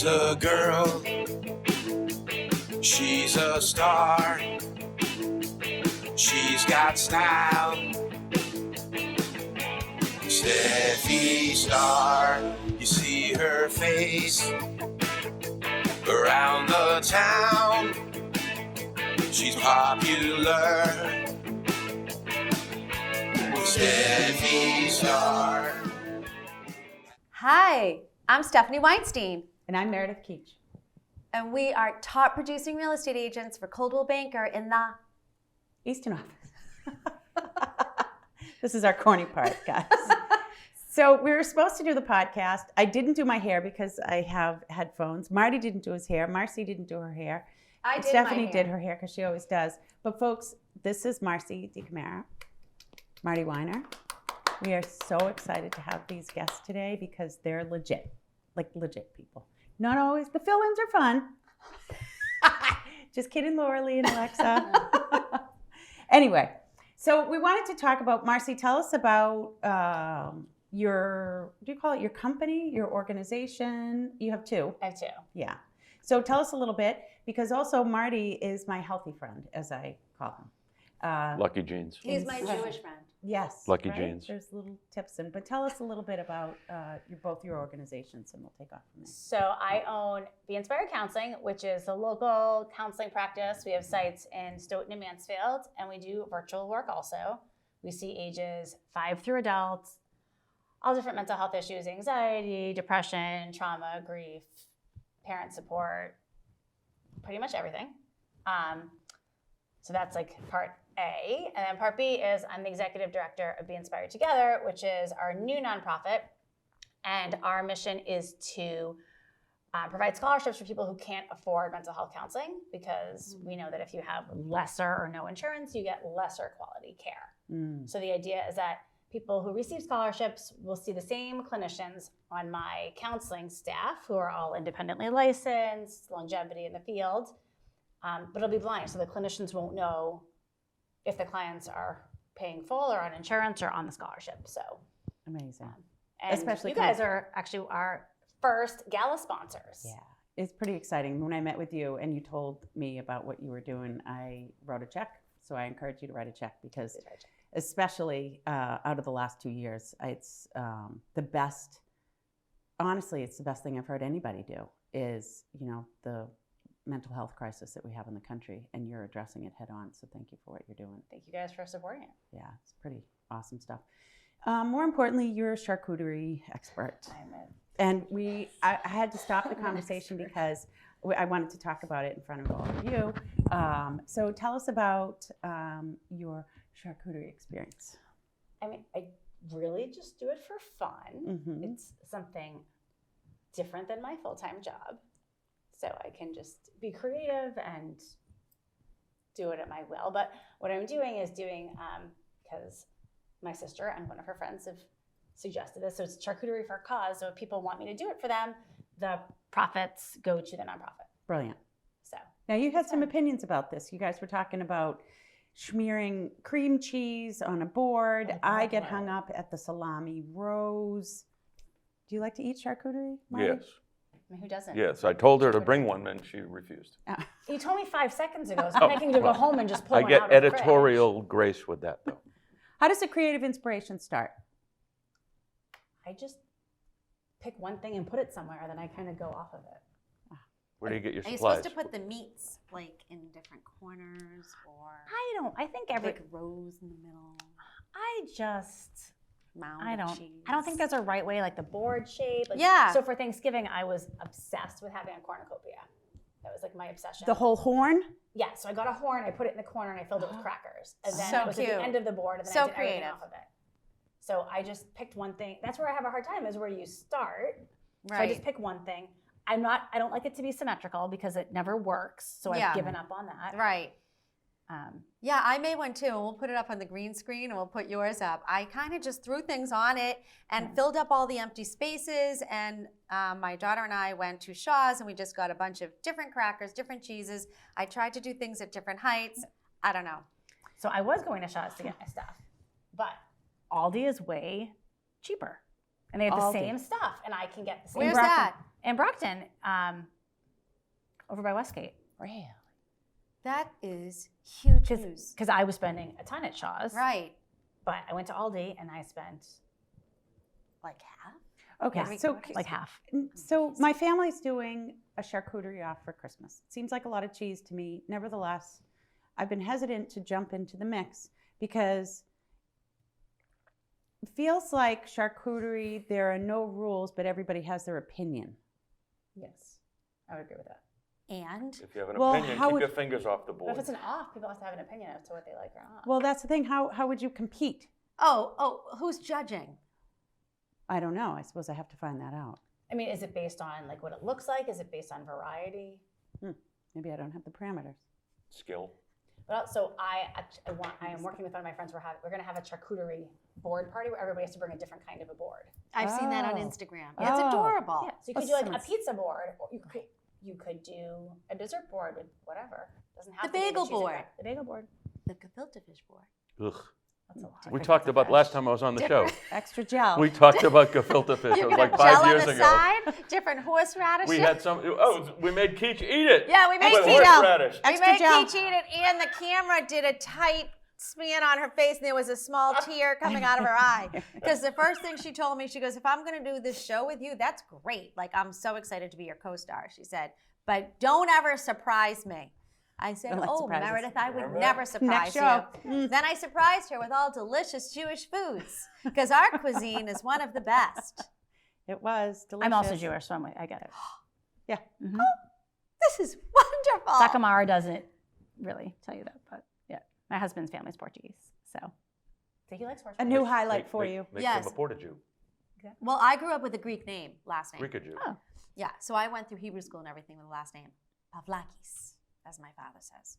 Here's a girl, she's a star. She's got style. Steffi Star, you see her face around the town. She's popular. Steffi Star. Hi, I'm Stephanie Weinstein. And I'm Meredith Keach. And we are top producing real estate agents for Coldwell Banker in the Easton office. This is our corny part, guys. So we were supposed to do the podcast. I didn't do my hair because I have headphones. Marty didn't do his hair. Marci didn't do her hair. I did Stephanie my hair. did her hair because she always does. But folks, this is Marci, deCamara, Marty Weiner. We are so excited to have these guests today because they're legit, like legit people. Not always. The fill-ins are fun. Just kidding, Laura Lee and Alexa. Anyway, so we wanted to talk about, Marci, tell us about your, do you call it your company, your organization? You have two. I have two. Yeah. So tell us a little bit, because also Marty is my healthy friend, as I call him. Lucky Jeans. He's my Jewish friend. Yes. Lucky right? Jeans. There's little tips in, but tell us a little bit about both your organizations, and we'll take off from there. So I own Be Inspired Counseling, which is a local counseling practice. We have sites in Stoughton and Mansfield, and we do virtual work also. We see ages 5 through adults, all different mental health issues, anxiety, depression, trauma, grief, parent support, pretty much everything. So that's like part A. And then part B is I'm the executive director of Be Inspired Together, which is our new nonprofit. And our mission is to provide scholarships for people who can't afford mental health counseling, because we know that if you have lesser or no insurance, you get lesser quality care. So the idea is that people who receive scholarships will see the same clinicians on my counseling staff, who are all independently licensed, longevity in the field, but it'll be blind, so the clinicians won't know if the clients are paying full or on insurance or on the scholarship. So Amazing. and Especially you guys are actually our first gala sponsors. Yeah, it's pretty exciting. When I met with you and you told me about what you were doing, I wrote a check. So I encourage you to write a check, because especially out of the last 2 years, it's the best, honestly, it's the best thing I've heard anybody do is, the mental health crisis that we have in the country, and you're addressing it head on. So thank you for what you're doing. Thank you guys for supporting it. Yeah, it's pretty awesome stuff. More importantly, you're a charcuterie expert. And I had to stop the conversation because I wanted to talk about it in front of all of you. So tell us about your charcuterie experience. I mean, I really just do it for fun. Mm-hmm. It's something different than my full-time job. So I can just be creative and do it at my will. But what I'm doing is because my sister and one of her friends have suggested this. So it's charcuterie for a cause. So if people want me to do it for them, the profits go to the nonprofit. Brilliant. So now you had some opinions about this. You guys were talking about smearing cream cheese on a board. I get hung up at the salami rose. Do you like to eat charcuterie, Marty? Yes. I mean, who doesn't? Yes. I told her to bring one, and she refused. You told me 5 seconds ago, so I'm thinking to go home and just pull I one get out of the editorial grace with that, though. How does the creative inspiration start? I just pick one thing and put it somewhere, then I kind of go off of it. Where do you get your Are you supplies? supposed to put the meats like in different corners, or I think every like rows in the middle? I just Mound I of don't cheese? I don't think there's a right way, like the board shape. Like, Yeah. So for Thanksgiving, I was obsessed with having a cornucopia. That was like my obsession. The whole horn? Yeah. So I got a horn, I put it in the corner, and I filled it with crackers. And then So it was at cute. the end of the board, and then So I did everything creative. off of it. So I just picked one thing. That's where I have a hard time, is where you start. So I Right. just pick one thing. I don't like it to be symmetrical because it never works. So Yeah. I've given up on that. Right. Yeah, I made one too. And we'll put it up on the green screen, and we'll put yours up. I kind of just threw things on it and filled up all the empty spaces. And my daughter and I went to Shaw's, and we just got a bunch of different crackers, different cheeses. I tried to do things at different heights. I don't know. So I was going to Shaw's to get my stuff, but Aldi is way cheaper, and they have the Aldi. same stuff, and I can get the same. Where's broccoli. that? In Brockton, over by Westgate. Really? That is huge news. Because I was spending a ton at Shaw's. Right. But I went to Aldi and I spent Like half? Okay, Yeah. so like half. so my family's doing a charcuterie off for Christmas. It seems like a lot of cheese to me. Nevertheless, I've been hesitant to jump into the mix because it feels like charcuterie, there are no rules, but everybody has their opinion. Yes, I would agree with that. And If you have an Well, opinion, how keep would- your fingers off the But board. if it's an off, people have to have an opinion as to what they like or not. Well, that's the thing. How would you compete? who's judging? I don't know. I suppose I have to find that out. I mean, is it based on like what it looks like? Is it based on variety? Maybe I don't have the parameters. Skill. But also, I am working with one of my friends. We're going to have a charcuterie board party where everybody has to bring a different kind of a board. I've seen that on Oh. Instagram. Oh. It's adorable. Yeah, so you could Oh, do like a someone's- pizza board, or you could do a dessert board with whatever. Doesn't have The to be bagel cheese or board. crap. The bagel board. The gefilte fish board. Ugh. That's a lot. We talked about last time I was on the show. Extra gel. We talked about gefilte fish. It You was can like have 5 gel on years the ago. side, different horseradishes. We had some. Oh, we made Keach eat it. Yeah, we made With Keach horseradish. We Extra made gel. Keach eat it, and the camera did a tight span on her face, and there was a small tear coming out of her eye. Because the first thing she told me, she goes, "If I'm going to do this show with you, that's great. Like, I'm so excited to be your co-star." She said, "But don't ever surprise me." I said, Don't like "Oh, surprises. Meredith, I would Remember never that? surprise Next show. you." Then I surprised her with all delicious Jewish foods because our cuisine is one of the best. It was delicious. I'm also Jewish, so I get it. Yeah. Mm-hmm. This is wonderful. daCamara doesn't really tell you that, but yeah, my husband's family's Portuguese, so he likes horse. A new highlight for you. Make Yes. him a Porta Jew. Well, I grew up with a Greek name, last name. Greek Jew. Oh. Yeah, so I went through Hebrew school and everything with the last name. Pavlakis, as my father says.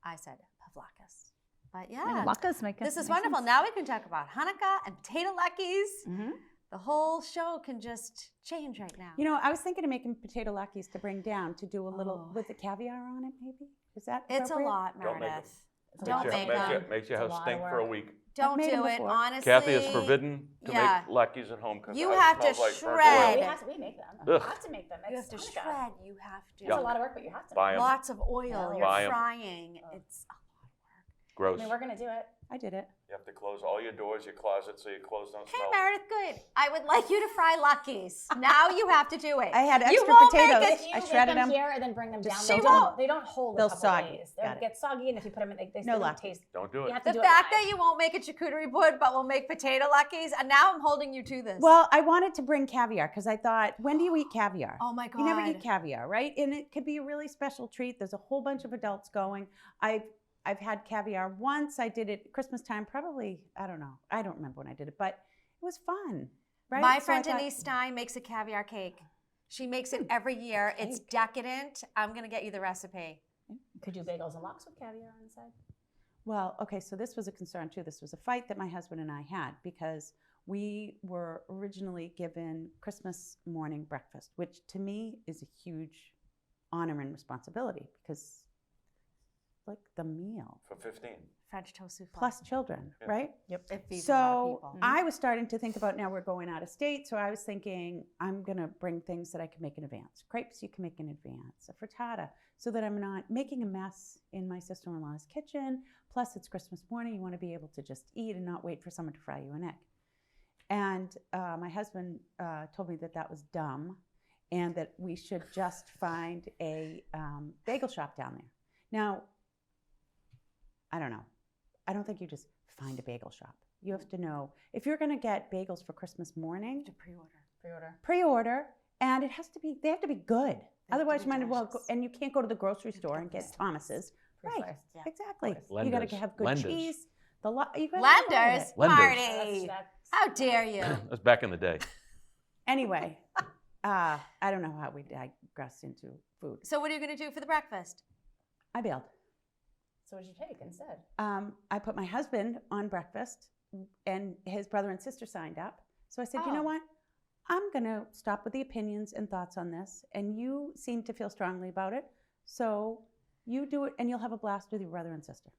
I said Pavlakis. But yeah, Latkes make this is make wonderful. sense. Now we can talk about Hanukkah and potato luckies. Mhm. The whole show can just change right now. You know, I was thinking of making potato latkes to bring down to do a little Oh. with the caviar on it, maybe. Is that It's a appropriate? lot, Don't make 'em. Meredith. It's a Don't lot. Makes make your- makes your- them. Makes your It's a house lot stink of for a work. week. Don't made 'em do it, before. honestly. Kathy is forbidden to Yeah. make lackeys at home because You have to shred. We make them. You Ugh. have to make them. You It's have to Hanukkah. shred. You have to. It's a lot of work, but you have to. Buy 'em. Lots of oil. You're Buy 'em. frying. It's a lot of work. I Gross. mean, we're gonna do it. I did it. You have to close all your doors, your closets, so your clothes don't Hey, smell. Meredith, good. I would like you to fry luckies. Now you have to do it. I had You extra won't make potatoes. it- If you I make shredded them them. here and then bring them down, Just they so don't, won't. they don't hold a They'll couple soggy. days. Got They'll it. get soggy, and if you put them in, they No don't luck. taste. Don't do You it. have to The do fact it live. that you won't make a charcuterie board but will make potato luckies, and now I'm holding you to this. Well, I wanted to bring caviar because I thought, when do you eat caviar? oh my God. You never eat caviar, right? And it could be a really special treat. There's a whole bunch of adults going. I've had caviar once. I did it Christmas time, probably, I don't know. I don't remember when I did it, but it was fun, right? My So I friend thought- Denise Stein makes a caviar cake. She makes it every year. It's decadent. I'm going to get you the recipe. You could do bagels and lox with caviar on the side. Well, okay, so this was a concern too. This was a fight that my husband and I had because we were originally given Christmas morning breakfast, which to me is a huge honor and responsibility because like the meal For 15. French toast souffle. plus children, Yeah. right? It feeds a lot of So people. I was starting to think about now we're going out of state. So I was thinking I'm going to bring things that I can make in advance. Crepes you can make in advance, a frittata, so that I'm not making a mess in my sister-in-law's kitchen. Plus it's Christmas morning. You want to be able to just eat and not wait for someone to fry you an egg. And my husband told me that that was dumb and that we should just find a bagel shop down there. Now, I don't know. I don't think you just find a bagel shop. You have to know if you're going to get bagels for Christmas morning, to pre-order. pre-order, and it has to be. They have to be good. to Otherwise, be you might as well. Go, delicious. and you can't go to the grocery store and get Pre-sliced. Thomas's. Right? Pre-sliced. Yeah. Exactly. course. You got to Lenders. have good Lenders. cheese. You gotta have all of Lenders, it. Lenders. Marty. How dare you? That's back in the day. Anyway, I don't know how we digress into food. So what are you going to do for the breakfast? I bailed. So what did you take instead? I put my husband on breakfast, and his brother and sister signed up. So I said, you know Oh. what? I'm going to stop with the opinions and thoughts on this, and you seem to feel strongly about it. So you do it, and you'll have a blast with your brother and sister.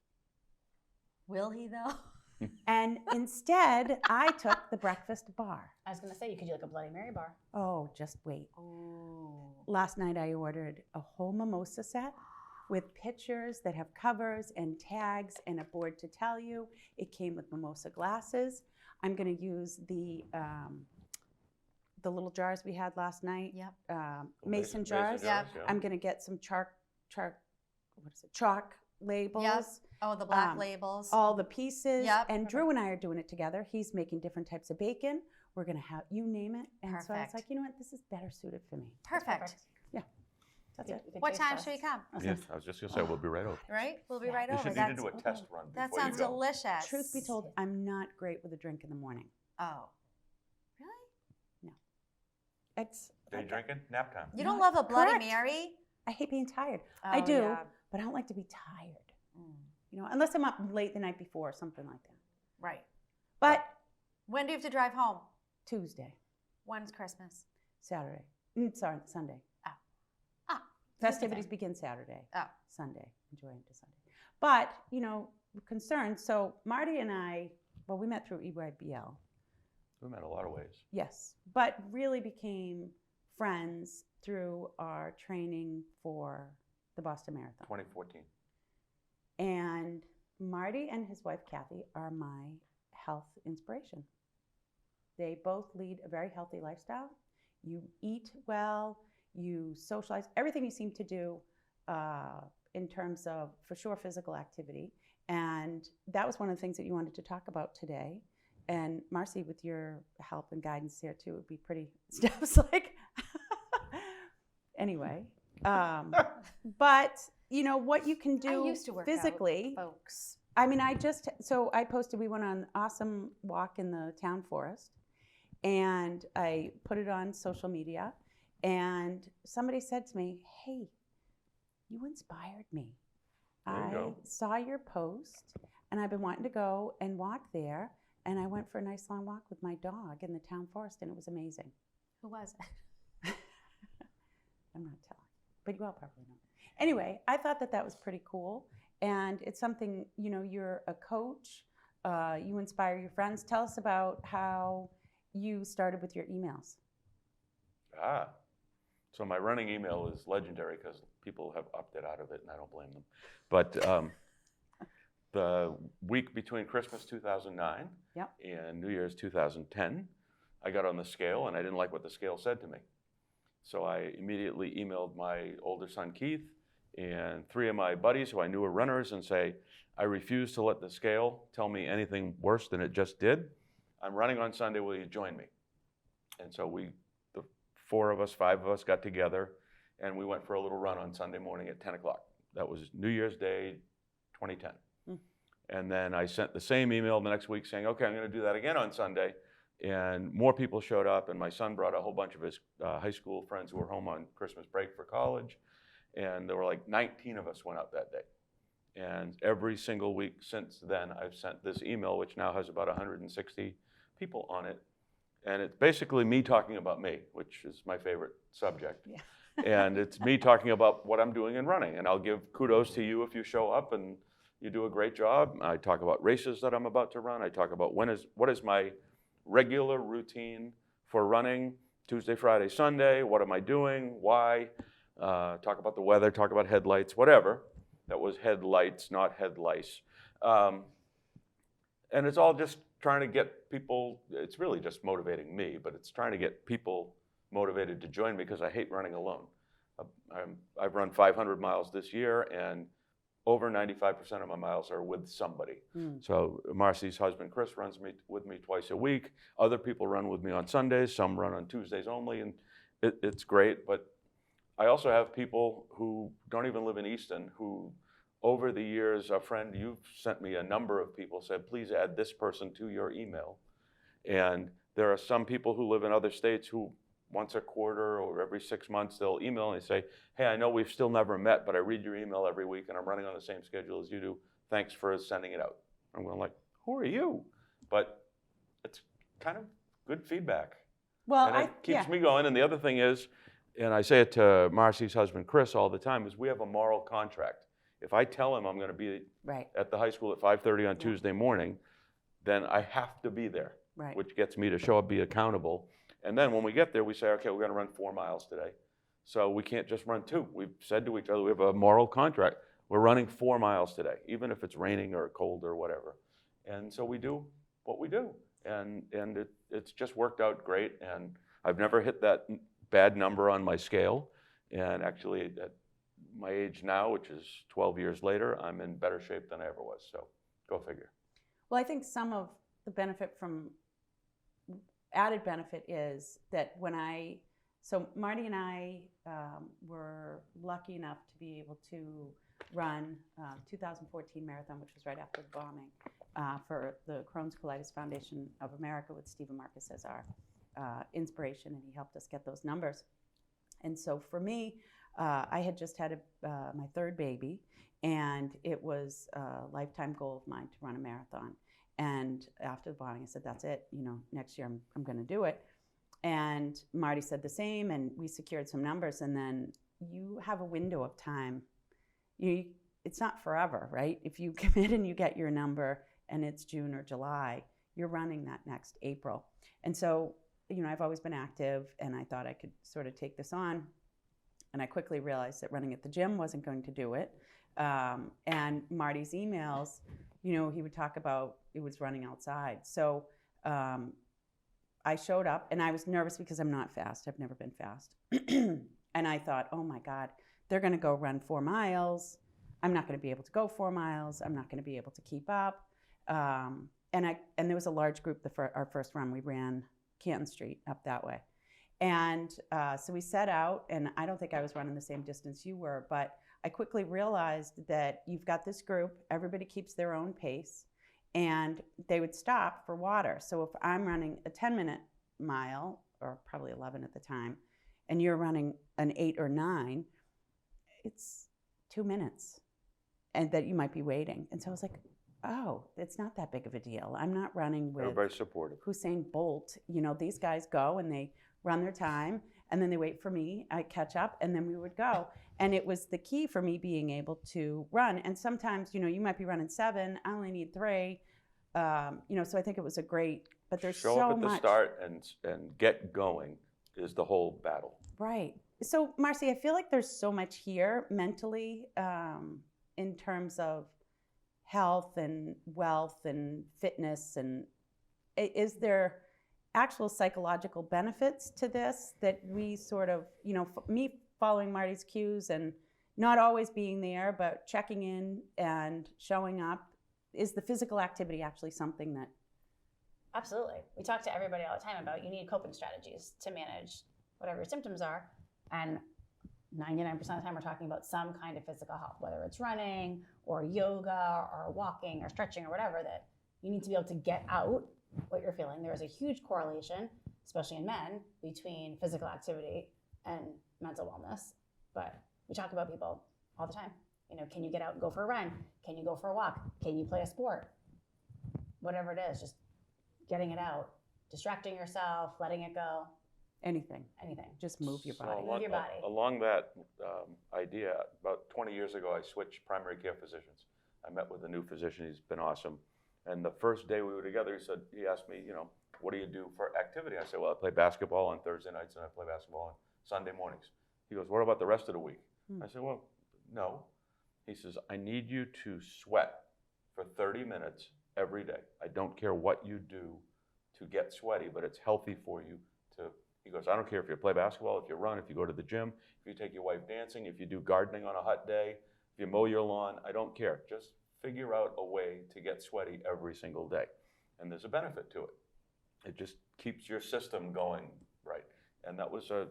Will he though? And instead, I took the breakfast bar. I was gonna say you could do like a Bloody Mary bar. Oh, just wait. Ooh. Last night I ordered a whole mimosa set with pictures that have covers and tags and a board to tell you. It came with mimosa glasses. I'm going to use the little jars we had last night. Yep. Mason jars. Yep. I'm going to get some chalk labels. Yep. Oh, the black Um, labels. All the pieces. Yep. And Drew and I are doing it together. He's making different types of bacon. We're going to have, you name it. And so I was Perfect. like, you know what? This is better suited for me. Perfect. That's it. We could What taste time test. should we come? Yeah, I was just gonna say, we'll be right over. Right? We'll be Yeah. right You over. should need to do a test run That before sounds you go. delicious. Truth be told, I'm not great with a drink in the morning. Oh. Really? It's Day drinking, nap time. You don't Not love a Bloody correct. Mary? I hate being tired. I Oh, do, yeah. but I don't like to be tired. Mm. You know, unless I'm up late the night before or something like that. Right. But When do you have to drive home? Tuesday, When's Christmas? Saturday, sorry, Sunday. Ah. Festivities begin Saturday, Oh. Sunday, enjoy into Sunday. But, you know, we're concerned. So Marty and I, well, we met through EYBL. We met a lot of ways. Yes, but really became friends through our training for the Boston Marathon. 2014. And Marty and his wife, Kathy, are my health inspiration. They both lead a very healthy lifestyle. You eat well, you socialize, everything you seem to do in terms of, for sure, physical activity. And that was one of the things that you wanted to talk about today. And Marci, with your help and guidance here too, would be pretty steps like, anyway. But you know what you can do I used to work physically. out, folks. I mean, I posted, we went on an awesome walk in the town forest, and I put it on social media, and somebody said to me, hey, you inspired me. There you I go. saw your post, and I've been wanting to go and walk there, and I went for a nice long walk with my dog in the town forest, and it was amazing. Who was it? I'm not telling, but you all probably know. Anyway, I thought that was pretty cool. And it's something, you know, you're a coach, you inspire your friends. Tell us about how you started with your emails. So my running email is legendary because people have opted out of it, and I don't blame them. But the week between Christmas 2009 Yep. and New Year's 2010, I got on the scale, and I didn't like what the scale said to me. So I immediately emailed my older son, Keith, and 3 of my buddies who I knew were runners and say, I refuse to let the scale tell me anything worse than it just did. I'm running on Sunday, will you join me? And so the 5 of us got together, and we went for a little run on Sunday morning at 10 o'clock. That was New Year's Day, 2010. And then I sent the same email the next week saying, okay, I'm gonna do that again on Sunday. And more people showed up, and my son brought a whole bunch of his high school friends who were home on Christmas break for college. And there were like 19 of us went out that day. And every single week since then, I've sent this email, which now has about 160 people on it. And it's basically me talking about me, which is my favorite subject. Yeah. And it's me talking about what I'm doing in running. And I'll give kudos to you if you show up and you do a great job. I talk about races that I'm about to run. I talk about what is my regular routine for running, Tuesday, Friday, Sunday. What am I doing? Why? Talk about the weather, talk about headlights, whatever. That was headlights, not head lice. And it's all just trying to get people, it's really just motivating me, but it's trying to get people motivated to join me because I hate running alone. I've run 500 miles this year, and over 95% of my miles are with somebody. So Marci's husband, Chris, runs with me twice a week. Other people run with me on Sundays. Some run on Tuesdays only, and it's great. But I also have people who don't even live in Easton who, over the years, a friend, you've sent me a number of people, said, please add this person to your email. And there are some people who live in other states who once a quarter or every 6 months, they'll email and they say, hey, I know we've still never met, but I read your email every week and I'm running on the same schedule as you do. Thanks for sending it out. I'm going like, who are you? But it's kind of good feedback. Well, and it keeps me going. And the other thing is, and I say it to Marci's husband, Chris, all the time, is we have a moral contract. If I tell him I'm going to be right. at the high school at 5:30 on Tuesday morning, then I have to be there, Right. which gets me to show up, be accountable. And then when we get there, we say, okay, we're going to run 4 miles today. So we can't just run 2. We've said to each other, we have a moral contract. We're running 4 miles today, even if it's raining or cold or whatever. And so we do what we do. And it's just worked out great. And I've never hit that bad number on my scale. And actually, at my age now, which is 12 years later, I'm in better shape than I ever was. So go figure. Well, I think some of the added benefit is that so Marty and I were lucky enough to be able to run 2014 marathon, which was right after the bombing, for the Crohn's Colitis Foundation of America with Stephen Marcus as our inspiration, and he helped us get those numbers. And so for me, I had just had my 3rd baby, and it was a lifetime goal of mine to run a marathon. And after the bombing, I said, that's it. Next year I'm going to do it. And Marty said the same, and we secured some numbers. And then you have a window of time. It's not forever, right? If you commit and you get your number and it's June or July, you're running that next April. And so, I've always been active, and I thought I could sort of take this on. And I quickly realized that running at the gym wasn't going to do it. And Marty's emails, he would talk about it was running outside. So I showed up, and I was nervous because I'm not fast. I've never been fast. And I thought, oh my God, they're going to go run 4 miles. I'm not going to be able to go 4 miles. I'm not going to be able to keep up. And there was a large group. Our first run, we ran Canton Street up that way. And so we set out, and I don't think I was running the same distance you were, but I quickly realized that you've got this group, everybody keeps their own pace, and they would stop for water. So if I'm running a 10-minute mile, or probably 11 at the time, and you're running an 8 or 9, it's 2 minutes, and that you might be waiting. And so I was like, oh, it's not that big of a deal. I'm not running with Everybody's supportive. Usain Bolt. These guys go and they run their time, and then they wait for me. I catch up, and then we would go. And it was the key for me being able to run. And sometimes, you might be running 7. I only need 3. So I think it was a great. But there's Show so up at the much. start and get going is the whole battle. Right. So Marci, I feel like there's so much here mentally in terms of health and wealth and fitness, and is there actual psychological benefits to this that we sort of, me following Marty's cues and not always being there, but checking in and showing up, is the physical activity actually something that? Absolutely. We talk to everybody all the time about you need coping strategies to manage whatever your symptoms are. And 99% of the time we're talking about some kind of physical health, whether it's running or yoga or walking or stretching or whatever, that you need to be able to get out what you're feeling. There is a huge correlation, especially in men, between physical activity and mental wellness. But we talk about people all the time. Can you get out and go for a run? Can you go for a walk? Can you play a sport? Whatever it is, just getting it out, distracting yourself, letting it go. Anything. Just move your So body. Move your body. Along that idea, about 20 years ago, I switched primary care physicians. I met with a new physician. He's been awesome. And the first day we were together, he asked me, what do you do for activity? I said, well, I play basketball on Thursday nights and I play basketball on Sunday mornings. He goes, what about the rest of the week? I said, well, no. He says, I need you to sweat for 30 minutes every day. I don't care what you do to get sweaty, but it's healthy for you to. He goes, I don't care if you play basketball, if you run, if you go to the gym, if you take your wife dancing, if you do gardening on a hot day, if you mow your lawn, I don't care. Just figure out a way to get sweaty every single day. And there's a benefit to it. It just keeps your system going right. And that was a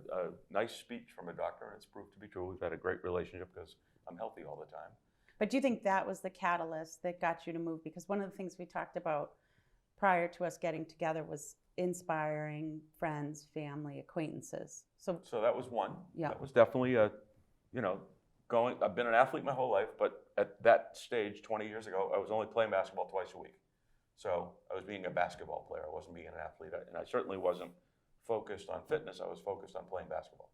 nice speech from a doctor, and it's proved to be true. We've had a great relationship because I'm healthy all the time. But do you think that was the catalyst that got you to move? Because one of the things we talked about prior to us getting together was inspiring friends, family, acquaintances. So that was one. Yeah. That was definitely I've been an athlete my whole life, but at that stage, 20 years ago, I was only playing basketball twice a week. So I was being a basketball player. I wasn't being an athlete. And I certainly wasn't focused on fitness. I was focused on playing basketball.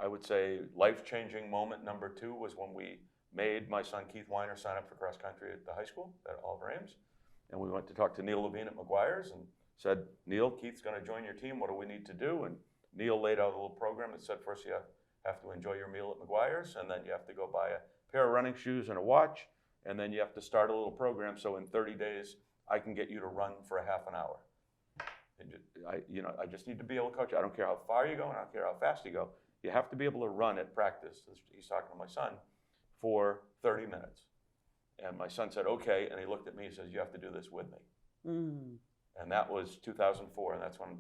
I would say life-changing moment number 2 was when we made my son Keith Weiner sign up for cross country at the high school at Oliver Ames. And we went to talk to Neil Levine at McGuire's and said, Neil, Keith's going to join your team. What do we need to do? And Neil laid out a little program that said, first you have to enjoy your meal at McGuire's, and then you have to go buy a pair of running shoes and a watch, and then you have to start a little program so in 30 days I can get you to run for a half an hour. And I just need to be able to coach. I don't care how far you go, and I don't care how fast you go. You have to be able to run at practice. He's talking to my son for 30 minutes. And my son said, okay, and he looked at me and says, you have to do this with me. Mm. And that was 2004, and that's when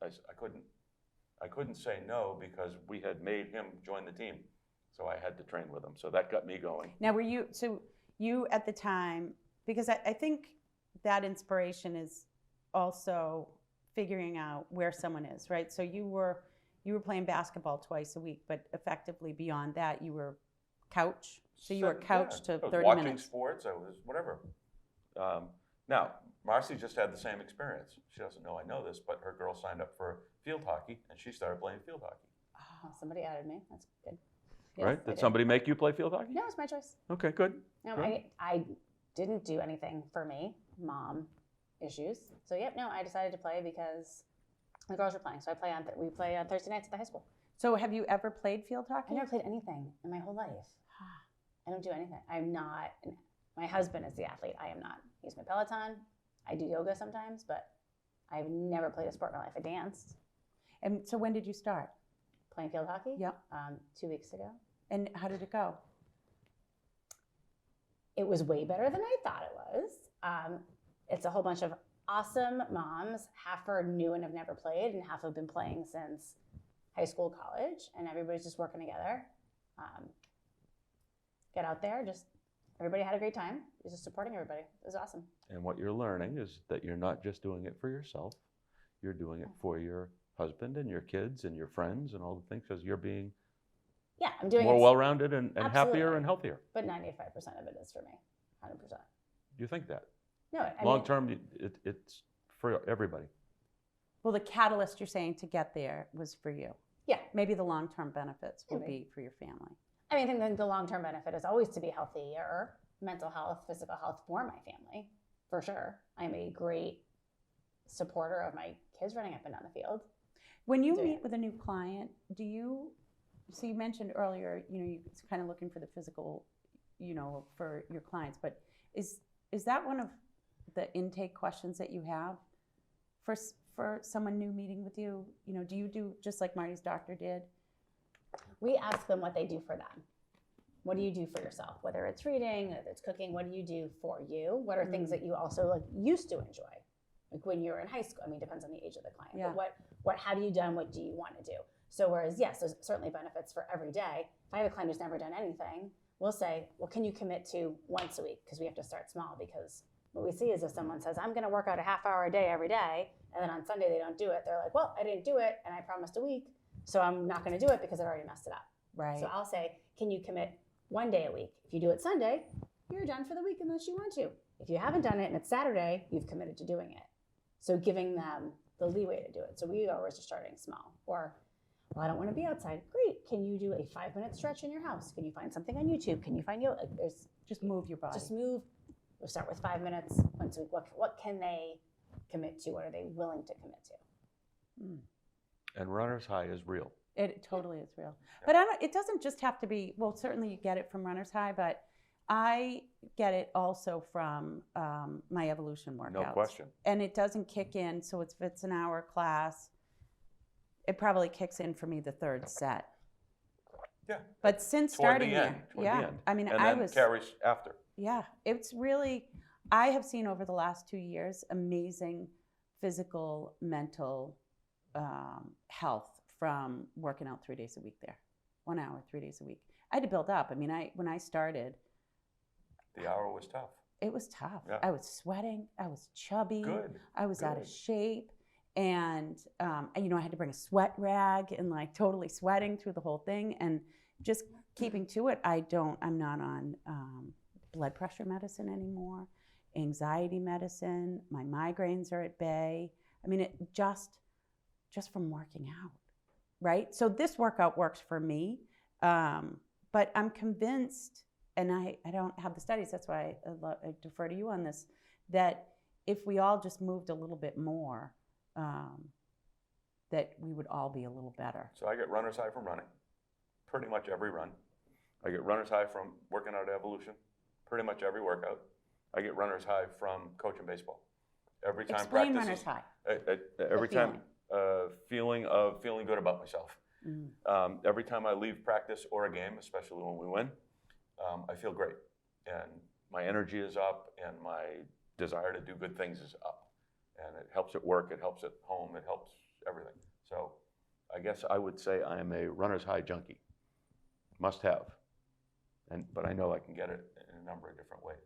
I couldn't say no because we had made him join the team. So I had to train with him. So that got me going. Now, you at the time, because I think that inspiration is also figuring out where someone is, right? So you were playing basketball twice a week, but effectively beyond that, you were couch. So you were couch to 30 minutes. Watching sports, I was whatever. Now, Marcy just had the same experience. She doesn't know I know this, but her girl signed up for field hockey, and she started playing field hockey. Oh, somebody added me. That's good. Right? Yes, Did somebody make you play field hockey? No, it's my choice. Okay, good. No, Good. I didn't do anything for me. Mom issues. So I decided to play because the girls were playing. So we play on Thursday nights at the high school. So have you ever played field hockey? I never played anything in my whole life. I don't do anything. I'm not. My husband is the athlete. I am not. He's my Peloton. I do yoga sometimes, but I've never played a sport in my life. I danced. And so when did you start? Playing field hockey? Yep. 2 weeks ago. And how did it go? It was way better than I thought it was. It's a whole bunch of awesome moms. Half are new and have never played, and half have been playing since high school, college, and everybody's just working together. Get out there, everybody had a great time. It was just supporting everybody. It was awesome. And what you're learning is that you're not just doing it for yourself. You're doing it for your husband and your kids and your friends and all the things, because you're being I'm doing more it. well-rounded and Absolutely. happier and healthier. But 95% of it is for me, 100%. Do you think that? No, I mean, Long term, it's for everybody. Well, the catalyst you're saying to get there was for you. Yeah. Maybe the long-term benefits would Maybe. be for your family. I think the long-term benefit is always to be healthier, mental health, physical health for my family, for sure. I'm a great supporter of my kids running up and down the field. When you meet with a new client, so you mentioned earlier, you're kind of looking for the physical, for your clients, but is that one of the intake questions that you have for someone new meeting with you? Do you do just like Marty's doctor did? We ask them what they do for them. What do you do for yourself? Whether it's reading, whether it's cooking, what do you do for you? What are things that you also used to enjoy? Like when you're in high school, depends on the age of the client. Yeah. But what have you done? What do you want to do? So whereas, yes, there's certainly benefits for every day. If I have a client who's never done anything, we'll say, well, can you commit to once a week? Because we have to start small, because what we see is if someone says, I'm going to work out a half hour a day every day, and then on Sunday they don't do it, they're like, well, I didn't do it, and I promised a week, so I'm not going to do it because I've already messed it up. Right. So I'll say, can you commit 1 day a week? If you do it Sunday, you're done for the week unless you want to. If you haven't done it and it's Saturday, you've committed to doing it. So giving them the leeway to do it. So we always are starting small. Or, well, I don't want to be outside. Great. Can you do a 5-minute stretch in your house? Can you find something on YouTube? Can you find yoga? Just move your body. Just move. We'll start with 5 minutes once a week. What can they commit to? What are they willing to commit to? And runner's high is real. It totally is real. But it doesn't just have to be, well, certainly you get it from Runner's High, but I get it also from my evolution workouts. No question. And it doesn't kick in, so if it's an hour class, it probably kicks in for me the third set. Yeah. But since Toward starting the end. Toward the end. and then carries after. Yeah, it's really, I have seen over the last 2 years amazing physical, mental health from working out 3 days a week there. 1 hour, 3 days a week. I had to build up. When I started, The hour was tough. it was tough. Yeah. I was sweating. I was chubby. Good. I was out of Good. shape. And I had to bring a sweat rag and totally sweating through the whole thing. And just keeping to it, I'm not on blood pressure medicine anymore, anxiety medicine. My migraines are at bay. It just from working out, right? So this workout works for me, but I'm convinced, and I don't have the studies, that's why I defer to you on this, that if we all just moved a little bit more, that we would all be a little better. So I get runner's high from running, pretty much every run. I get runner's high from working out at Evolution, pretty much every workout. I get runner's high from coaching baseball. Every time Explain practices, runner's high. every time feeling good about myself. Every time I leave practice or a game, especially when we win, I feel great, and my energy is up, and my desire to do good things is up, and it helps at work, it helps at home, it helps everything. So I guess I would say I am a runner's high junkie. Must have, but I know I can get it in a number of different ways.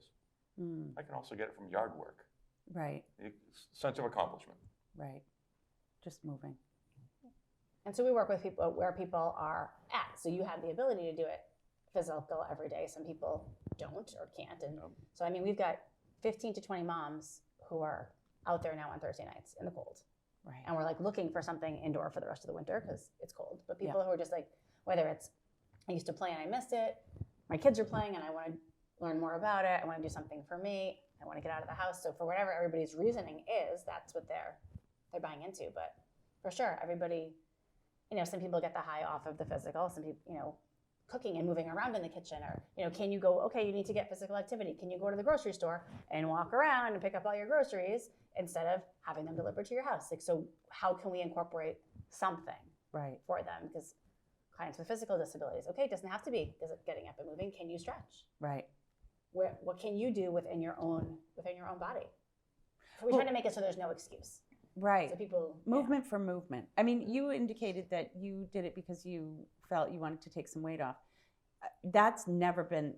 I can also get it from yard work. Right. Sense of accomplishment. Right. Just moving. And so we work with people where people are at. So you have the ability to do it physical every day. Some people don't or can't. And so, I mean, we've got 15 to 20 moms who are out there now on Thursday nights in the cold. Right. And we're like looking for something indoor for the rest of the winter because it's cold. But people who are just like, whether it's, I used to play and I missed it, my kids are playing and I want to learn more about it, I want to do something for me, I want to get out of the house. So for whatever everybody's reasoning is, that's what they're buying into. But for sure, everybody, some people get the high off of the physical, some people, cooking and moving around in the kitchen, or, can you go, okay, you need to get physical activity. Can you go to the grocery store and walk around and pick up all your groceries instead of having them delivered to your house? Like, so how can we incorporate something for them? Because clients with physical disabilities, okay, it doesn't have to be getting up and moving. Can you stretch? Right. What can you do within your own body? We try to make it so there's no excuse. Right. So people movement for movement. I mean, you indicated that you did it because you felt you wanted to take some weight off. That's never been,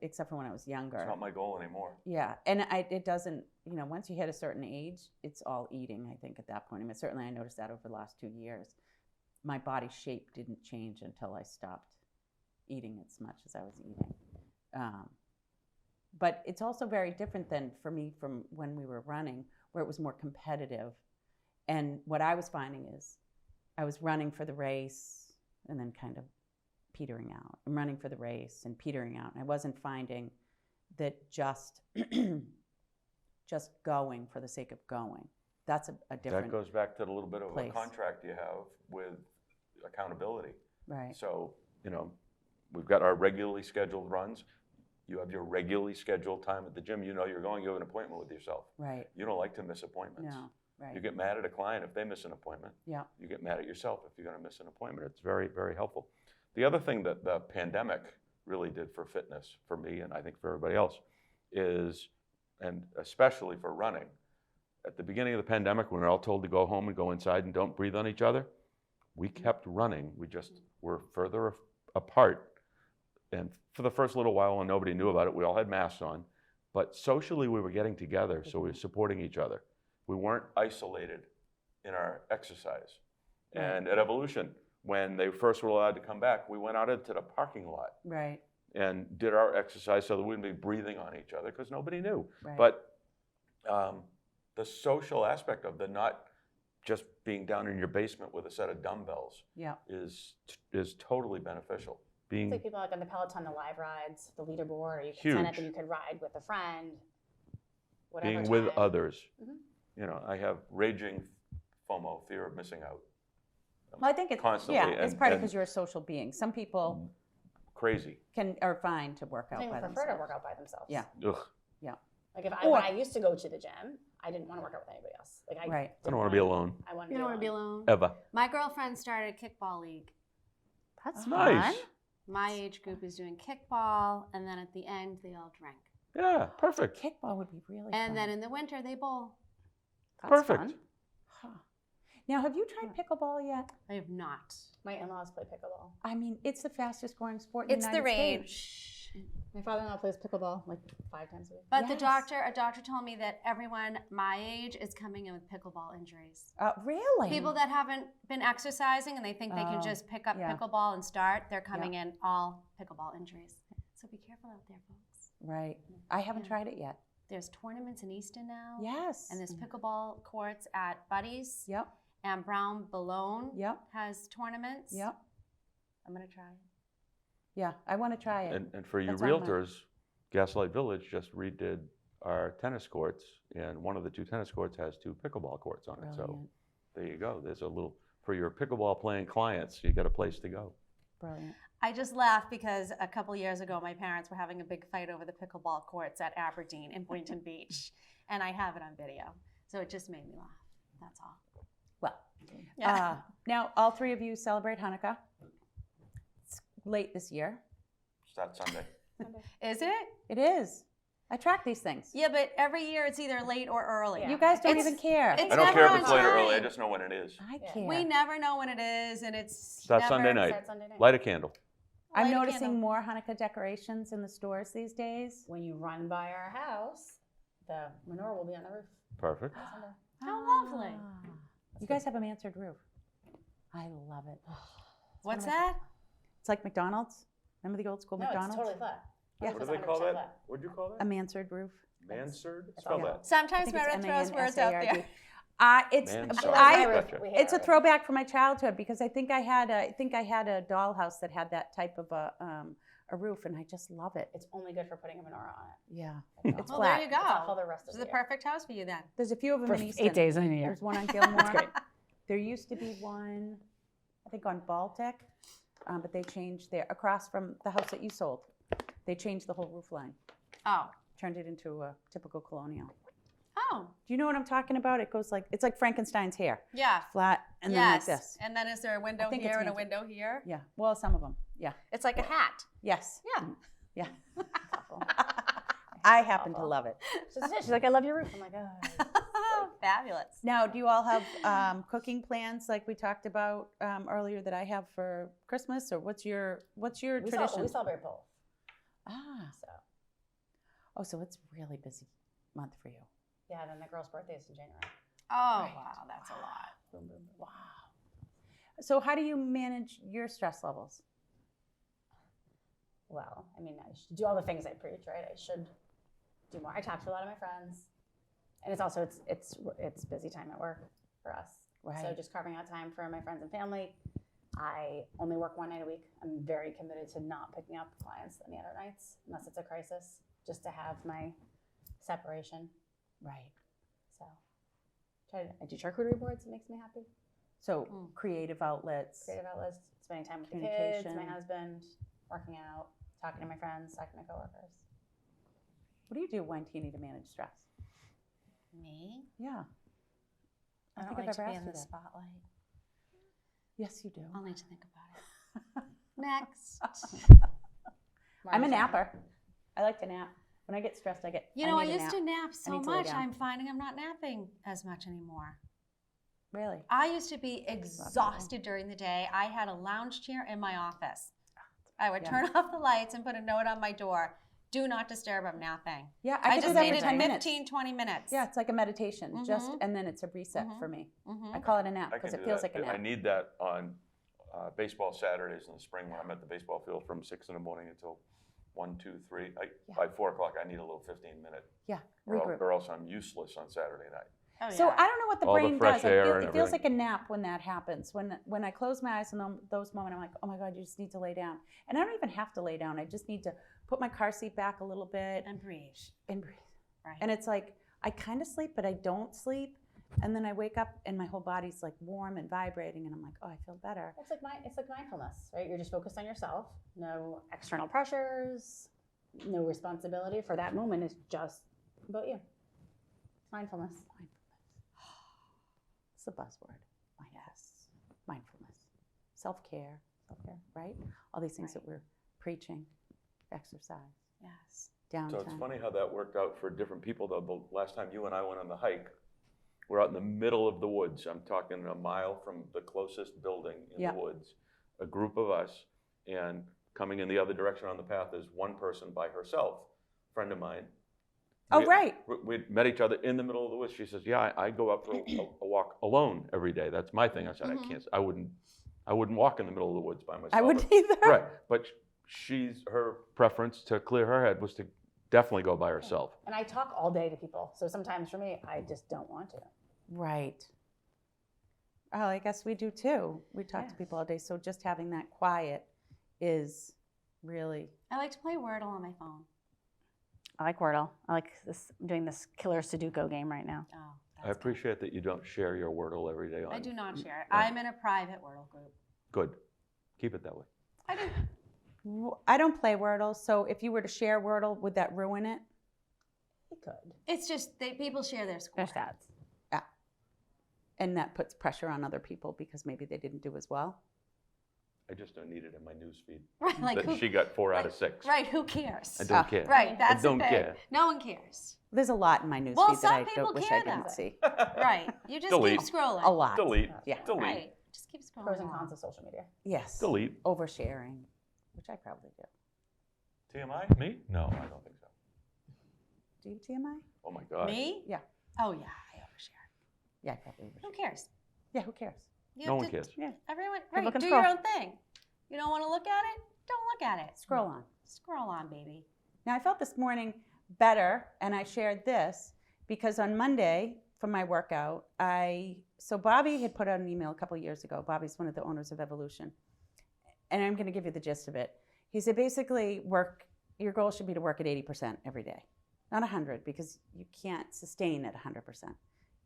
except for when I was younger. It's not my goal anymore. Yeah, and it doesn't. Once you hit a certain age, it's all eating. I think at that point. I mean, certainly I noticed that over the last 2 years. My body shape didn't change until I stopped eating as much as I was eating. But it's also very different than for me from when we were running, where it was more competitive. And what I was finding is I was running for the race and then kind of petering out. I'm running for the race and petering out. And I wasn't finding that just going for the sake of going. That's a different. That goes back to the little bit of place. A contract you have with accountability. Right. So, we've got our regularly scheduled runs. You have your regularly scheduled time at the gym. You have an appointment with yourself. Right. You don't like to miss appointments. No. Right. You get mad at a client if they miss an appointment. Yeah. You get mad at yourself if you're going to miss an appointment. It's very, very helpful. The other thing that the pandemic really did for fitness, for me, and I think for everybody else, is, and especially for running, at the beginning of the pandemic, when we were all told to go home and go inside and don't breathe on each other, we kept running. We just were further apart. And for the first little while, when nobody knew about it, we all had masks on. But socially, we were getting together, so we were supporting each other. We weren't isolated in our exercise. Right. And at Evolution, when they first were allowed to come back, we went out into the parking lot Right. and did our exercise so that we wouldn't be breathing on each other because nobody knew. Right. But the social aspect of the not just being down in your basement with a set of dumbbells is totally beneficial. It's like people like on the Peloton, the live rides, the leaderboard, or you can Huge. sign up and you could ride with a friend. Whatever Being time. with others. Mm-hmm. I have raging FOMO, fear of missing out. Well, I think it's Constantly, it's partly because you're a social being. Some people crazy. are fine to work out Some by people prefer themselves. to work out by themselves. Yeah. Ugh. Like when I used to go to the gym, I didn't want to work out with anybody else. Like Right. I don't want to be alone. I wanted You don't want to be alone. Ever. My girlfriend started a kickball league. That's Nice. fun. My age group is doing kickball, and then at the end, they all drink. Yeah, perfect. Kickball would be really fun. And then in the winter, they bowl. That's Perfect. fun. Huh. Now, have you tried pickleball yet? I have not. My in-laws play pickleball. I mean, it's the fastest growing sport in It's the the United rage. States. My father-in-law plays pickleball like 5 times a week. But Yes. a doctor told me that everyone my age is coming in with pickleball injuries. Really? People that haven't been exercising and they think they can Oh, just pick up yeah. pickleball and start, they're coming in all pickleball injuries. So be careful out there, folks. Right. I haven't Yeah. tried it yet. There's tournaments in Easton now. Yes. And there's pickleball courts at Buddy's. Yep. And Brown Balone Yep. has tournaments. Yep. I'm going to try it. Yeah, I want to try it. And for you That's on my- realtors, Gaslight Village just redid are tennis courts, and one of the 2 tennis courts has 2 pickleball courts on it. So Brilliant. there you go. There's a little, for your pickleball playing clients, you got a place to go. Brilliant. I just laughed because a couple years ago, my parents were having a big fight over the pickleball courts at Aberdeen in Boynton Beach, and I have it on video. So it just made me laugh. That's all. Well, Yeah. now all 3 of you celebrate Hanukkah. It's late this year. Start Sunday. Is it? It is. I track these things. Yeah, but every year it's either late or early. Yeah. You guys don't It's- even care. it's I don't never care if on it's late or early. I time. just know when it is. I Yeah. care. We never know when it is, and it's Start never, Sunday night. Start Sunday night. Light a candle. I'm Light a noticing candle. more Hanukkah decorations in the stores these days. When you run by our house, the menorah will be on the roof. Perfect. on Sunday. How lovely. You guys have a mansard roof. I love it. What's that? It's like McDonald's. Remember the old school No, McDonald's? it's totally flat. Yeah. What do they 100% call flat. that? What'd you call A that? mansard roof. Mansard? It's Spell all- that. Sometimes I think it's Meredith throws words out there. MANSARD. It's Mansard. I, Gotcha. it's a throwback from my childhood because I think I had a dollhouse that had that type of a roof, and I just love it. It's only good for putting a menorah on it. Yeah, That's it's all. Well, there flat. you It's off all go. the rest This of is the the year. perfect house for you then. There's a few of them For in Easton. 8 days in a year. There's one on Gilmore. great. There used to be one, I think, on Baltic, but they changed there across from the house that you sold. They changed the whole roof line, Oh. turned it into a typical colonial. Oh. Do you know what I'm talking about? It goes like it's like Frankenstein's hair, Yeah. flat and then Yes. like this. And then is there a window think it's here and a mansard. window here? Yeah. Well, some of them. Yeah. It's like a hat. Yes. Yeah. Yeah. Awful. I happen to Awful. love it. She's like, I love your roof. I'm like, oh. Fabulous. Now, do you all have cooking plans like we talked about earlier that I have for Christmas, or what's your We tradition? celebrate both. Ah. So, Oh, so it's a really busy month for you. yeah, then the girl's birthday is in January. Oh, Right. wow. That's a lot. Boom, boom, boom. Wow. So how do you manage your stress levels? Well, I mean, I should do all the things I preach, right? I should do more. I talk to a lot of my friends, and it's also it's busy time at work for us. So Right. just carving out time for my friends and family. I only work 1 night a week. I'm very committed to not picking up clients any other nights unless it's a crisis, just to have my separation. Right. So I do charcuterie boards. It makes me happy. So creative outlets. Creative outlets, spending time with the kids, Communication. my husband, working out, talking to my friends, talking to my coworkers. What do you do, Weinstein, to manage stress? Me? Yeah. I think don't I've like to ever be asked in you the that. spotlight. Yes, you do. I'll need to think about it. Next. I'm a Marty's napper. I like to nap. When I get stressed, I You know, I need a used nap. to nap so need to lay much. down. I'm finding I'm not napping as much anymore. Really? I used to be exhausted during the day. I had a lounge chair in my office. I would Yeah. turn off the lights and put a note on my door. Do not disturb, I'm napping. Yeah, I I, could just do that for needed 10 minutes. 15, 20 minutes. Yeah, it's like a meditation, just Mhm. and then it's a reset Mhm. for me. Mhm. I call it a nap I because can it do feels that. like a I nap. need that on baseball Saturdays in the spring when I'm at the baseball field from 6 in the morning until 1, 2, 3. Yeah. By 4 o'clock, I need a little 15-minute, Yeah, or regroup. else I'm useless on Saturday night. Oh, So yeah. I don't know what the All the brain fresh does. air and It feels everything. like a nap when that happens. When I close my eyes in those moments, I'm like, oh my God, you just need to lay down. And I don't even have to lay down. I just need to put my car seat back a little bit And breathe. and breathe. Right. And it's like I kind of sleep, but I don't sleep. And then I wake up and my whole body's like warm and vibrating, and I'm like, oh, I feel better. It's like mindfulness, right? You're just focused on yourself. No external pressures, no responsibility for that moment. It's just about you. Mindfulness. It's the buzzword. Yes. Mindfulness. Self-care, right? All these things that we're preaching. Exercise, Yes. downtime. So it's funny how that worked out for different people, though. The last time you and I went on the hike, we're out in the middle of the woods. I'm talking a mile from the closest building in Yeah. the woods. A group of us, and coming in the other direction on the path is one person by herself, a friend of mine. Oh, right. We met each other in the middle of the woods. She says, "Yeah, I go out for a walk alone every day. That's my thing." I said, Mhm. "I can't. I wouldn't walk in the middle of the woods by myself." I wouldn't either. Right, but her preference to clear her head was to definitely go by herself. And I talk all day to people. So sometimes for me, I just don't want to. Right. Oh, I guess we do too. We talk to Yes. people all day. So just having that quiet is really. I like to play Wordle on my phone. I like Wordle. I like this. I'm doing this killer Sudoku game right now. Oh, I that's appreciate that you don't share your Wordle every day on. good. I do not share it. Yeah. I'm in a private Wordle group. Good. Keep it that way. I do. I don't play Wordle, so if you were to share Wordle, would that ruin it? It could. It's just people share their score. Their stats. Yeah. And that puts pressure on other people because maybe they didn't do as well. I just don't need it in my news feed. Right, like That who, she got 4 out of 6. right, who cares? I don't care. Right, that's don't the thing. care. No one cares. There's a lot in my newsfeed Well, that some I people don't wish care, I didn't though. see. Right, you just Delete. keep scrolling. A lot. Delete. Yeah. Delete. Right, just keep scrolling. Pros and on. cons of social media. Yes. Delete. Oversharing, which I probably do. TMI? Me? No, I don't think so. Do you TMI? Oh my God. Me? Yeah. Oh yeah, I overshare. Yeah, I probably Who overshare. cares? Yeah, who cares? You No have one to- cares. Yeah. Everyone, People right? can Do scroll. your own thing. You don't want to look at it? Don't look at it. Scroll on. Scroll on, baby. Now, I felt this morning better, and I shared this because on Monday for my workout, so Bobby had put out an email a couple of years ago. Bobby's one of the owners of Evolution, and I'm going to give you the gist of it. He said basically, your goal should be to work at 80% every day, not 100, because you can't sustain at 100%.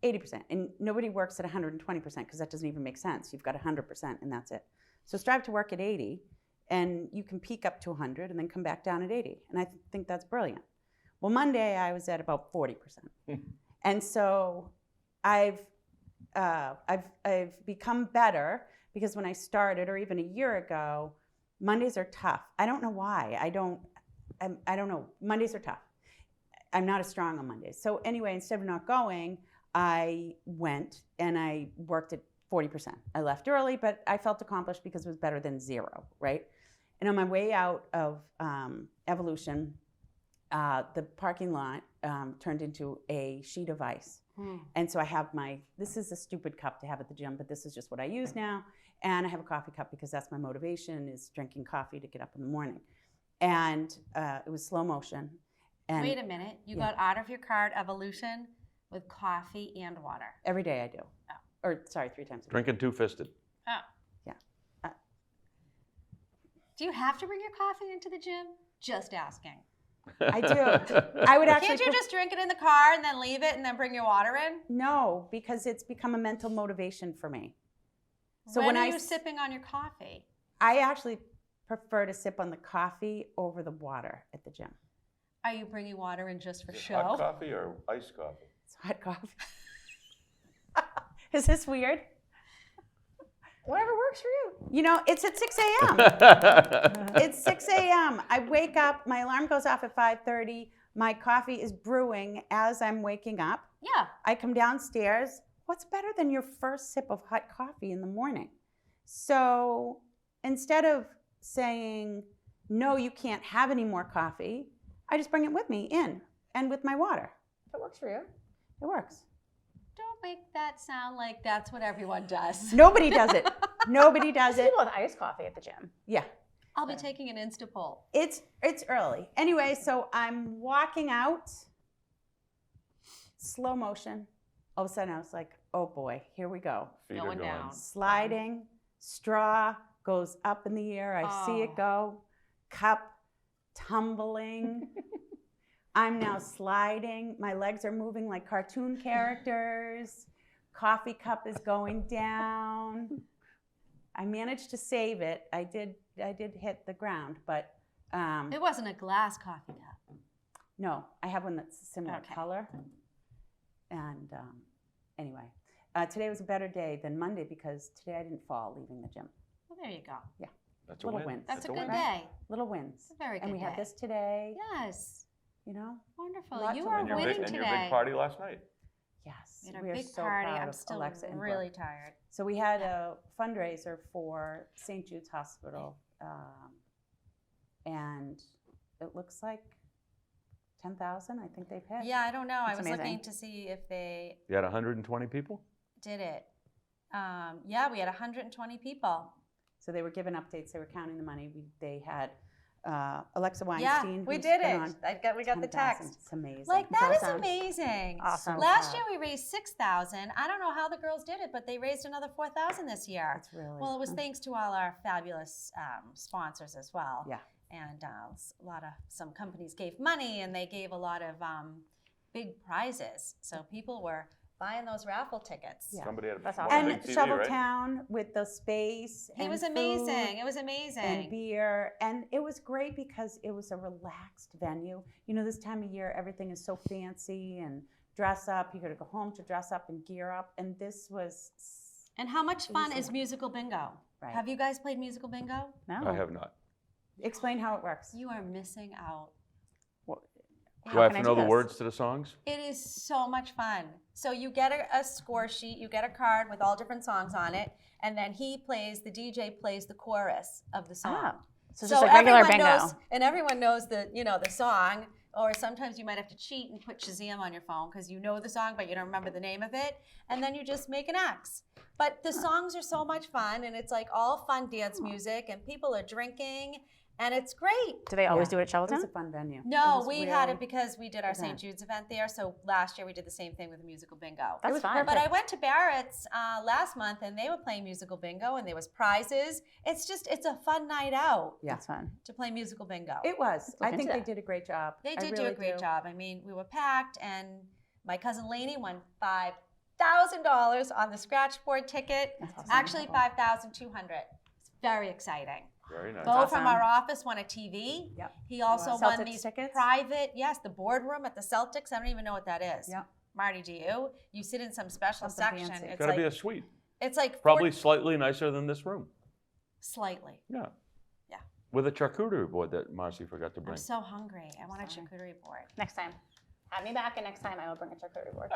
80%, and nobody works at 120% because that doesn't even make sense. You've got 100%, and that's it. So strive to work at 80. And you can peak up to 100 and then come back down at 80. And I think that's brilliant. Well, Monday I was at about 40%. And so I've become better because when I started, or even a year ago, Mondays are tough. I don't know why. I don't know. Mondays are tough. I'm not as strong on Mondays. So anyway, instead of not going, I went and I worked at 40%. I left early, but I felt accomplished because it was better than 0, right? And on my way out of Evolution, the parking lot turned into a sheet of ice. And so I have this is a stupid cup to have at the gym, but this is just what I use now. And I have a coffee cup because that's my motivation, is drinking coffee to get up in the morning. And it was slow motion. And Wait a minute. You got out of your car at Evolution with coffee and water. every day I do. Oh. Or, sorry, 3 times a day. Drinking two-fisted. Oh. Yeah. Do you have to bring your coffee into the gym? Just asking. I do. I would actually Can't you just drink it in the car and then leave it and then bring your water in? No, because it's become a mental motivation for me. So when are I you sipping on your coffee? I actually prefer to sip on the coffee over the water at the gym. Are you bringing water in just for Is it show? hot coffee or iced coffee? It's hot coffee. Is this weird? Whatever works for you. You know, it's at 6 a.m. It's 6 a.m. I wake up, my alarm goes off at 5:30. My coffee is brewing as I'm waking up. Yeah. I come downstairs. What's better than your first sip of hot coffee in the morning? So instead of saying, no, you can't have any more coffee, I just bring it with me in and with my water. If it works for you. It works. Don't make that sound like that's what everyone does. Nobody does it. Nobody does it. People with iced coffee at the gym. Yeah. I'll be taking an Insta poll. It's early. Anyway, so I'm walking out, slow motion. All of a sudden I was like, oh boy, here we go. Feet Going are going. down. Sliding, straw goes up in the air. I see it go. Cup tumbling. I'm now sliding. My legs are moving like cartoon characters. Coffee cup is going down. I managed to save it. I did hit the ground, but It wasn't a glass coffee cup. no, I have one that's a similar Okay. color. And anyway, today was a better day than Monday because today I didn't fall leaving the gym. Well, there you go. That's a Little win. wins. That's a win. good day. Little wins. It's a very good And we day. had this today, Yes. you know? Wonderful. Lots You of are And your winning big, today. and your big party last night. Yes. We had we a are big so party. proud I'm of still Alexa and really Brooke. tired. So we had a fundraiser for St. Jude's Hospital, and it looks like 10,000. I think they've hit. Yeah, I don't know. I That's was amazing. looking to see if they You had 120 people? did it. Yeah, we had 120 people. So they were given updates. They were counting the money. They had Alexa Yeah, Weinstein. we who's did been it. on We got the 10,000. text. It's amazing. Like, It's that is awesome. amazing. Awesome. Last year we raised 6,000. I don't know how the girls did it, but they raised another 4,000 this year. It's really Well, it was thanks to all our fabulous sponsors as well. Yeah. and some companies gave money, and they gave a lot of big prizes. So people were buying those raffle tickets. Yeah. Somebody had That's a awesome. big And TV, Shovel right? Town with the space. He and was food amazing. It was amazing. And beer. And it was great because it was a relaxed venue. You know, this time of year, everything is so fancy and dress up. You got to go home to dress up and gear up. And this was. And how much fun is Easy. musical bingo? Right. Have you guys played musical bingo? No. I have not. Explain how it works. You are missing out. Do I have can to I know do the this? words to the songs? It is so much fun. So you get a score sheet, you get a card with all different songs on it, and then the DJ plays the chorus of the song. Oh. So it's just like regular everyone bingo. knows, and everyone knows the song. Or sometimes you might have to cheat and put Shazam on your phone because you know the song, but you don't remember the name of it. And then you just make an X. But the songs are so much fun, and it's like all fun dance music, and people are drinking, and it's great. Do they always Yeah. do it at It was Shoveltown? a fun venue. No, It was we really had it because we did our event. St. Jude's event there. So last year we did the same thing with the musical bingo. That's was fun. But I went to Barrett's last month, and they were playing musical bingo, and there was prizes. It's a fun night out Yeah. That's fun. to play musical bingo. It was. I into think they that. did a great job. They I did do really a great job. I mean, we were packed, and my cousin Lainey won $5,000 on the scratch board ticket. That's awesome. Actually, $5,200. It's very exciting. Very nice. Bo awesome. from our office won a TV. Yep. He also Celtics won these tickets? private, the boardroom at the Celtics. I don't even know what that is. Yep. Marty, do you? You sit in some special Something section. fancy. It's Got to like be a suite. it's like Probably slightly nicer than this room. slightly. Yeah. Yeah. With a charcuterie board that Marcy forgot to bring. I'm so hungry. I want a Sorry. charcuterie board. Next time. Have me back, and next time I will bring a charcuterie board.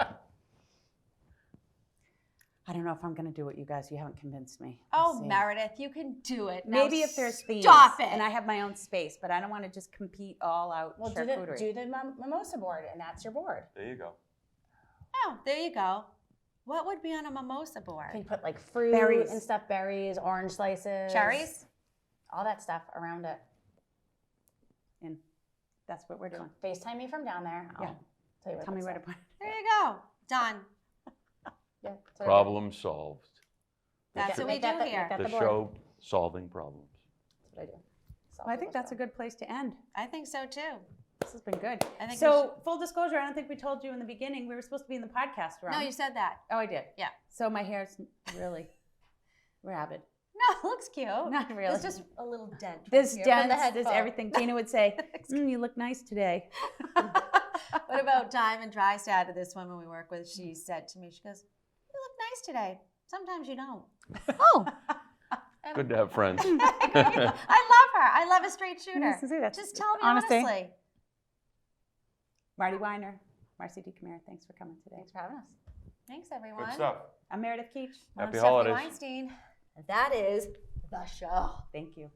I don't know if I'm going to do it, you guys. You haven't convinced me. Oh, We'll see. Meredith, you can do it. Now Maybe if there's themes. Stop it. And I have my own space, but I don't want to just compete all out Well, charcuterie. do the mimosa board, and that's your board. There you go. Oh, there you go. What would be on a mimosa board? You can put like fruit Berries. and stuff, berries, orange slices, Cherries? all that stuff around it. And that's what we're doing. FaceTime me from down there. I'll Yeah. tell you where Tell me to where to put put it. There you go. Done. stuff. Yeah, that's what I do. Problem solved. That's what we Make that do the- here. make that The board. show solving problems. That's what I do. Solve Well, I think people's that's a problems. good place to end. I think so too. This has been good. I think we So, full disclosure, I don't think we told you in the beginning we were supposed to be in the podcast room. No, you said that. Oh, I did. Yeah. So my hair's really rabid. No, it looks cute. Not really. There's just a little dent. right This here from dance, the this headphone. everything. Tina would say, "You look nice today." What about Diamond Drystad, this woman we work with? She said to me, she goes, "You look nice today. Sometimes you don't." Oh, Good to have friends. I love her. I love a straight shooter. Nice to see that. Just tell me Honesty. honestly. Marty Weiner, Marci deCamara, thanks for coming today. thanks for having us. Thanks, everyone. Good stuff. I'm Meredith Keach. I'm Happy Stephanie holidays. Weinstein. That is the show. Thank you.